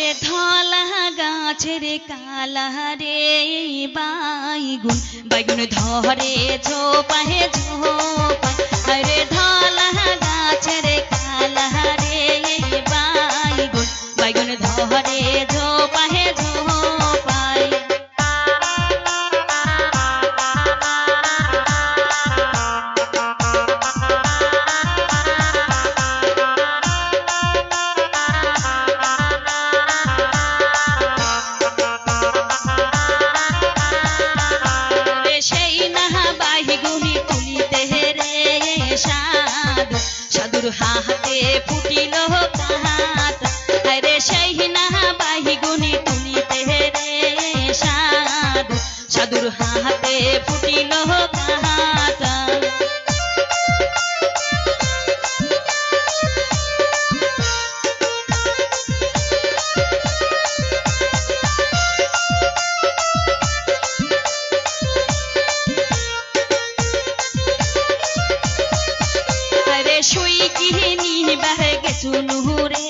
রে ধলা গাছের কালা রে বাইগুন বাইগুন ধরে ঝোপাহে ঝোপায় রে ধলা গাছের কালা রে বাইগুন বাইগুন ধরে ঝোপাহে ঝোপায় সাধুর হাতে ফুটিল কাহাত রে সেই না বাহিগুনি তুলিতে রে সাধু সাধুর হাতে ফুটিল কাহাত শুই কিনি বাহে গেছুনু রে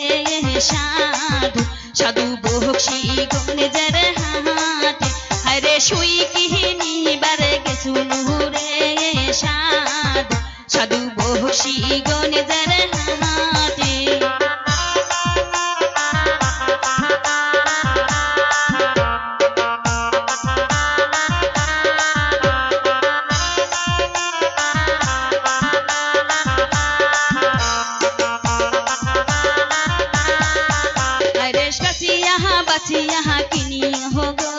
সাধু সাধু বকশি গণেজের হাতে হরে শুই কিনি বারে গেছুনু রে সাধু সাধু বকশি গণেজের হাতে বাঁচিয়া কিনি হগো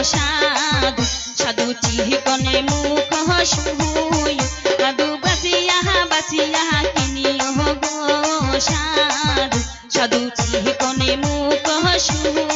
সাধু সাধু চিকনে মুখ শুই সাধু বাঁচিয়া কিনি হগো সাধু সাধু চিকনে মুখ শুই